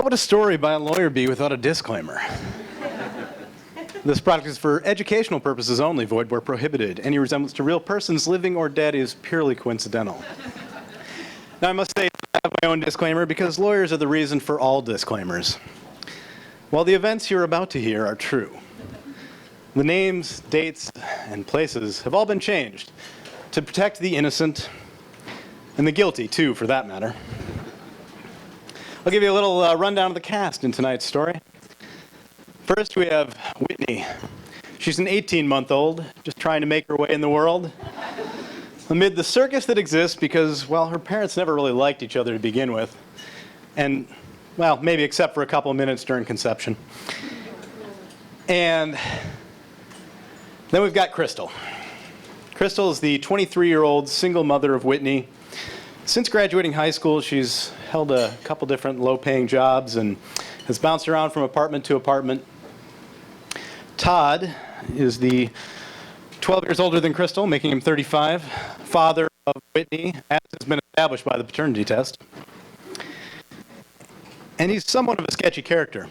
would a story by a lawyer be without a disclaimer? This product is for educational purposes only, void where prohibited. Any resemblance to real persons, living or dead, is purely coincidental. Now, I must say I have my own disclaimer because lawyers are the reason for all disclaimers. While the events you're about to hear are true, the names, dates, and places have all been changed to protect the innocent and the guilty, too, for that matter. I'll give you a little rundown of the cast in tonight's story. First, we have Whitney. She's an 18-month-old, just trying to make her way in the world, amid the circus that exists because, well, her parents never really liked each other to begin with. And, well, maybe except for a couple of minutes during conception. And then we've got Crystal. Crystal is the 23-year-old single mother of Whitney. Since graduating high school, she's held a couple different low-paying jobs and has bounced around from apartment to apartment. Todd is the 12 years older than Crystal, making him 35, father of Whitney, as has been established by the paternity test. And he's somewhat of a sketchy character.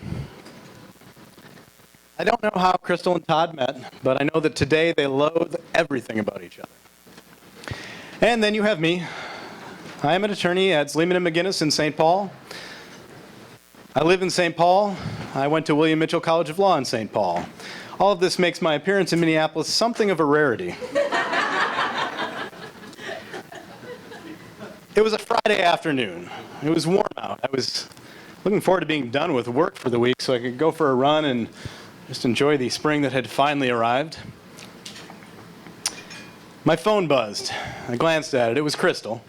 I don't know how Crystal and Todd met, but I know that today they loathe everything about each other. And then you have me. I am an attorney at Zlimen McGuiness in St. Paul. I live in St. Paul. I went to William Mitchell College of Law in St. Paul. All of this makes my appearance in Minneapolis something of a rarity. It was a Friday afternoon. It was warm out. I was looking forward to being done with work for the week so I could go for a run and just enjoy the spring that had finally arrived. My phone buzzed. I glanced at it. It was Crystal.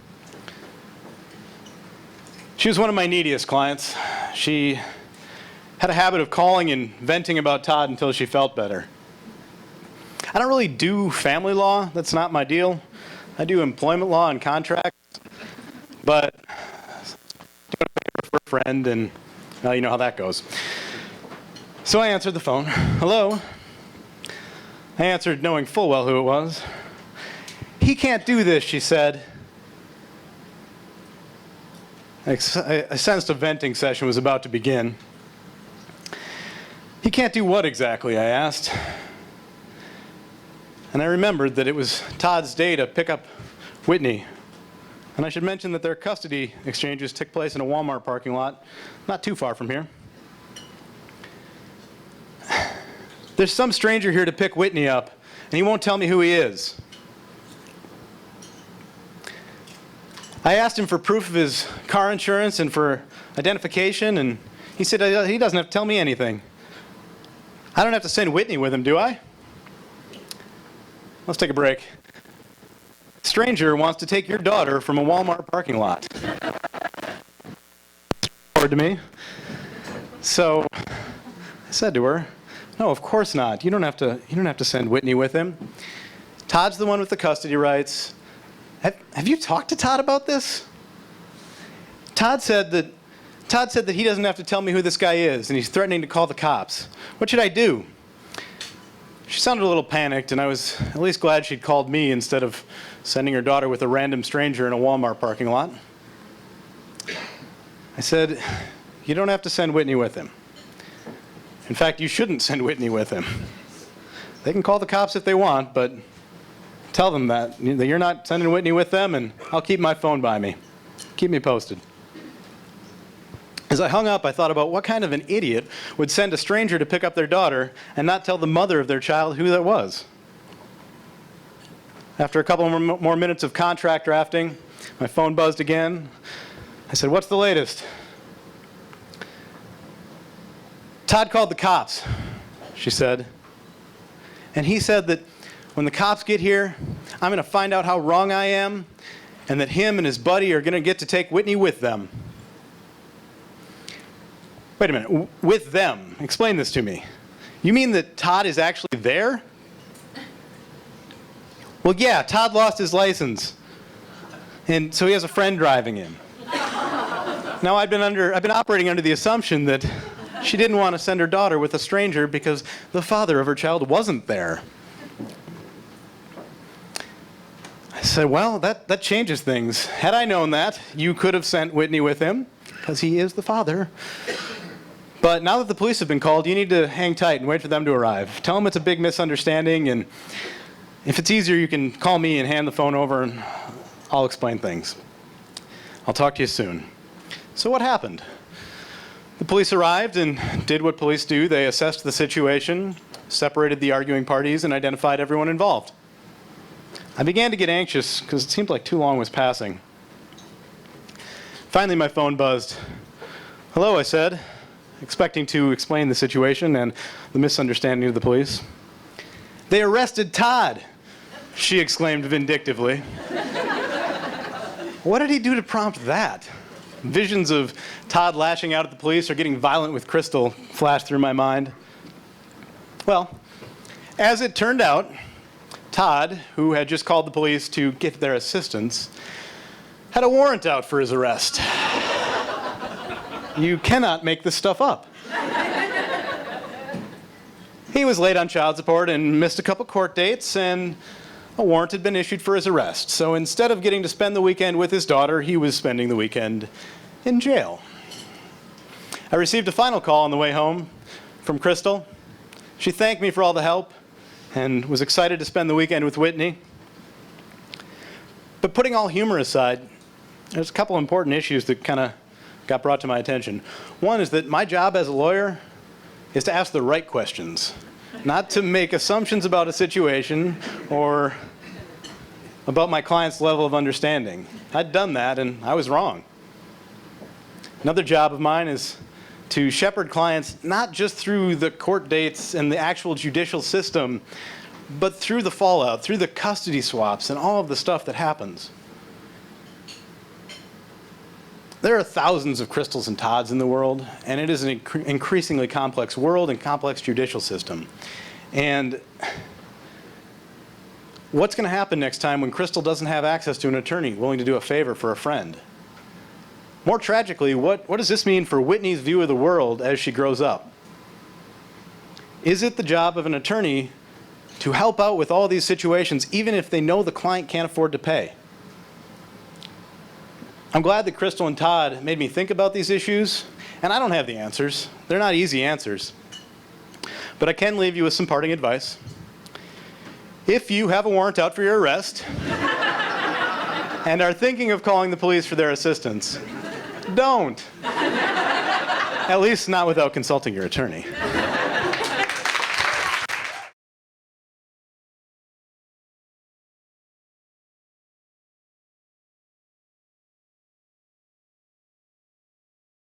She was one of my neediest clients. She had a habit of calling and venting about Todd until she felt better. I don't really do family law. That's not my deal. I do employment law and contracts. But doing a favor for a friend, and well, you know how that goes. So I answered the phone. Hello? I answered knowing full well who it was. He can't do this, she said. I sensed a venting session was about to begin. He can't do what exactly, I asked. And I remembered that it was Todd's day to pick up Whitney. And I should mention that their custody exchanges took place in a Walmart parking lot, not too far from here. There's some stranger here to pick Whitney up, and he won't tell me who he is. I asked him for proof of his car insurance and for identification, and he said he doesn't have to tell me anything. I don't have to send Whitney with him, do I? Let's take a break. Stranger wants to take your daughter from a Walmart parking lot. Forward to me. So I said to her, "No, of course not. You don't have to send Whitney with him. Todd's the one with the custody rights. Have you talked to Todd about this?" Todd said that he doesn't have to tell me who this guy is, and he's threatening to call the cops. What should I do? She sounded a little panicked, and I was at least glad she'd called me instead of sending her daughter with a random stranger in a Walmart parking lot. I said, "You don't have to send Whitney with him. In fact, you shouldn't send Whitney with him. They can call the cops if they want, but tell them that you're not sending Whitney with them, and I'll keep my phone by me. Keep me posted." As I hung up, I thought about what kind of an idiot would send a stranger to pick up their daughter and not tell the mother of their child who that was. After a couple more minutes of contract drafting, my phone buzzed again. I said, "What's the latest?" "Todd called the cops," she said. "And he said that when the cops get here, I'm going to find out how wrong I am, and that him and his buddy are going to get to take Whitney with them." Wait a minute, with them? Explain this to me. You mean that Todd is actually there? Well, yeah, Todd lost his license, and so he has a friend driving him. Now, I've been operating under the assumption that she didn't want to send her daughter with a stranger because the father of her child wasn't there. I said, "Well, that changes things. Had I known that, you could have sent Whitney with him. because he is the father. But now that the police have been called, you need to hang tight and wait for them to arrive. Tell them it's a big misunderstanding, and if it's easier, you can call me and hand the phone over, and I'll explain things. I'll talk to you soon. So what happened? The police arrived and did what police do. They assessed the situation, separated the arguing parties, and identified everyone involved. I began to get anxious because it seemed like too long was passing. Finally, my phone buzzed. "Hello," I said, expecting to explain the situation and the misunderstanding of the police. "They arrested Todd," she exclaimed vindictively. What did he do to prompt that? Visions of Todd lashing out at the police or getting violent with Crystal flashed through my mind. Well, as it turned out, Todd, who had just called the police to get their assistance, had a warrant out for his arrest. You cannot make this stuff up. He was late on child support and missed a couple court dates, and a warrant had been issued for his arrest. So instead of getting to spend the weekend with his daughter, he was spending the weekend in jail. I received a final call on the way home from Crystal. She thanked me for all the help and was excited to spend the weekend with Whitney. But putting all humor aside, there's a couple important issues that kind of got brought to my attention. One is that my job as a lawyer is to ask the right questions, not to make assumptions about a situation or about my client's level of understanding. I'd done that and I was wrong. Another job of mine is to shepherd clients not just through the court dates and the actual judicial system, but through the fallout, through the custody swaps and all of the stuff that happens. There are thousands of Crystals and Todds in the world, and it is an increasingly complex world and complex judicial system. And what's going to happen next time when Crystal doesn't have access to an attorney willing to do a favor for a friend? More tragically, what does this mean for Whitney's view of the world as she grows up? Is it the job of an attorney to help out with all these situations, even if they know the client can't afford to pay? I'm glad that Crystal and Todd made me think about these issues, and I don't have the answers. They're not easy answers. But I can leave you with some parting advice. If you have a warrant out for your arrest and are thinking of calling the police for their assistance, don't. At least not without consulting your attorney.